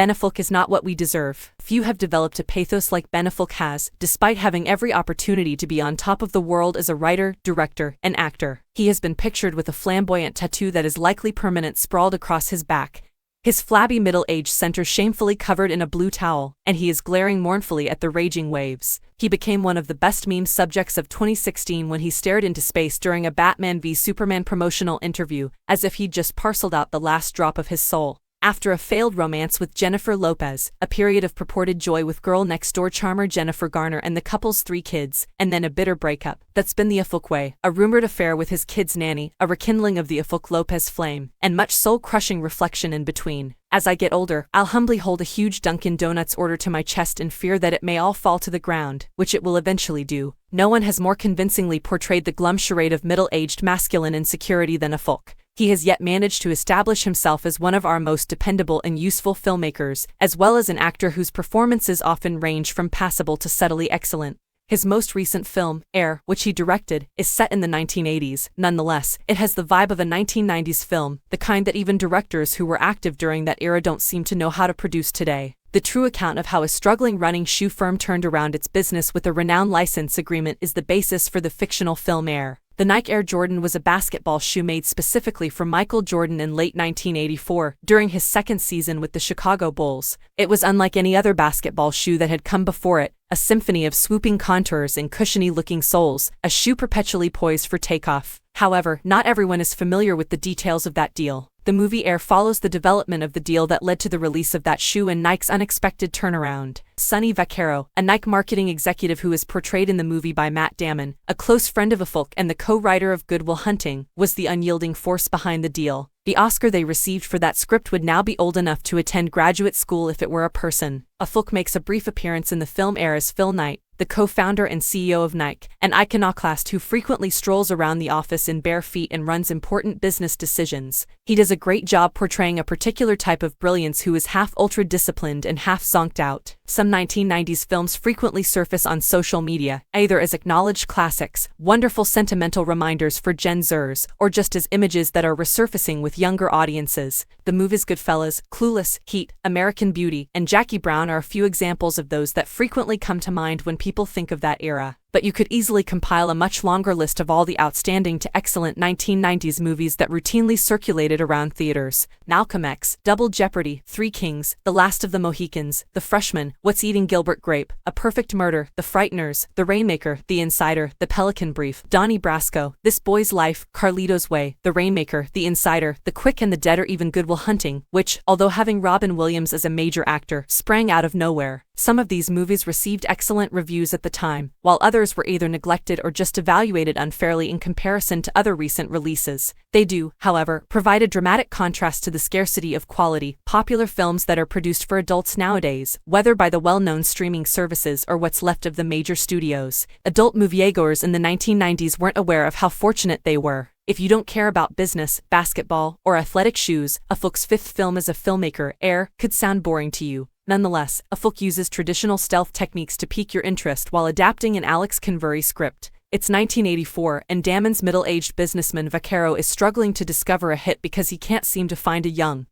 Ben Affleck is not what we deserve. Few have developed a pathos like Ben Affleck has, despite having every opportunity to be on top of the world as a writer, director, and actor. He has been pictured with a flamboyant tattoo that is likely permanent sprawled across his back. His flabby middle-aged center shamefully covered in a blue towel, and he is glaring mournfully at the raging waves. He became one of the best meme subjects of 2016 when he stared into space during a Batman v Superman promotional interview, as if he'd just parceled out the last drop of his soul. After a failed romance with Jennifer Lopez, a period of purported joy with girl-next-door charmer Jennifer Garner and the couple's 3 kids, and then a bitter breakup, that's been the Affleck way, a rumored affair with his kid's nanny, a rekindling of the Affleck-Lopez flame, and much soul-crushing reflection in between. As I get older, I'll humbly hold a huge Dunkin' Donuts order to my chest in fear that it may all fall to the ground, which it will eventually do. No one has more convincingly portrayed the glum charade of middle-aged masculine insecurity than Affleck. He has yet managed to establish himself as one of our most dependable and useful filmmakers, as well as an actor whose performances often range from passable to subtly excellent. His most recent film, Air, which he directed, is set in the 1980s. Nonetheless, it has the vibe of a 1990s film, the kind that even directors who were active during that era don't seem to know how to produce today. The true account of how a struggling running shoe firm turned around its business with a renowned license agreement is the basis for the fictional film Air. The Nike Air Jordan was a basketball shoe made specifically for Michael Jordan in late 1984, during his second season with the Chicago Bulls. It was unlike any other basketball shoe that had come before it, a symphony of swooping contours and cushiony-looking soles, a shoe perpetually poised for takeoff. However, not everyone is familiar with the details of that deal. The movie Air follows the development of the deal that led to the release of that shoe and Nike's unexpected turnaround. Sonny Vaccaro, a Nike marketing executive who is portrayed in the movie by Matt Damon, a close friend of Affleck and the co-writer of Good Will Hunting, was the unyielding force behind the deal. The Oscar they received for that script would now be old enough to attend graduate school if it were a person. Affleck makes a brief appearance in the film Air as Phil Knight, the co-founder and CEO of Nike, an iconoclast who frequently strolls around the office in bare feet and runs important business decisions. He does a great job portraying a particular type of brilliance who is half ultra-disciplined and half zonked out. Some 1990s films frequently surface on social media, either as acknowledged classics, wonderful sentimental reminders for Gen Zers, or just as images that are resurfacing with younger audiences. The movies Goodfellas, Clueless, Heat, American Beauty, and Jackie Brown are a few examples of those that frequently come to mind when people think of that era. But you could easily compile a much longer list of all the outstanding to excellent 1990s movies that routinely circulated around theaters. Malcolm X, Double Jeopardy, Three Kings, The Last of the Mohicans, The Freshman, What's Eating Gilbert Grape, A Perfect Murder, The Frighteners, The Rainmaker, The Insider, The Pelican Brief, Donnie Brasco, This Boy's Life, Carlito's Way, The Rainmaker, The Insider, The Quick and the Dead, or even Good Will Hunting, which, although having Robin Williams as a major actor, sprang out of nowhere. Some of these movies received excellent reviews at the time, while others were either neglected or just evaluated unfairly in comparison to other recent releases. They do, however, provide a dramatic contrast to the scarcity of quality, popular films that are produced for adults nowadays, whether by the well-known streaming services or what's left of the major studios. Adult moviegoers in the 1990s weren't aware of how fortunate they were. If you don't care about business, basketball, or athletic shoes, Affleck's fifth film as a filmmaker, Air, could sound boring to you. Nonetheless, Affleck uses traditional stealth techniques to pique your interest while adapting an Alex Convery script. It's 1984, and Damon's middle-aged businessman Vaccaro is struggling to discover a hit because he can't seem to find a young,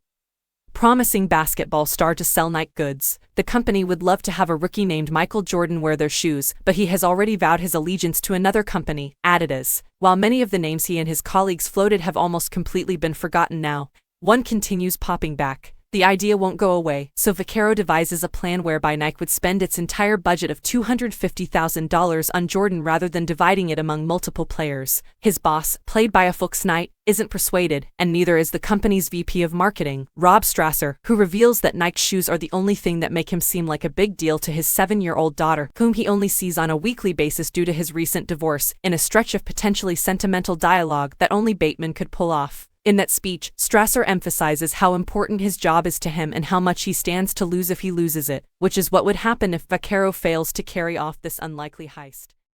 promising basketball star to sell Nike goods. The company would love to have a rookie named Michael Jordan wear their shoes, but he has already vowed his allegiance to another company, Adidas. While many of the names he and his colleagues floated have almost completely been forgotten now, one continues popping back. The idea won't go away, so Vaccaro devises a plan whereby Nike would spend its entire budget of $250,000 on Jordan rather than dividing it among multiple players. His boss, played by Affleck's Knight, isn't persuaded, and neither is the company's VP of marketing, Rob Strasser, who reveals that Nike's shoes are the only thing that make him seem like a big deal to his 7-year-old daughter, whom he only sees on a weekly basis due to his recent divorce, in a stretch of potentially sentimental dialogue that only Bateman could pull off. In that speech, Strasser emphasizes how important his job is to him and how much he stands to lose if he loses it, which is what would happen if Vaccaro fails to carry off this unlikely heist.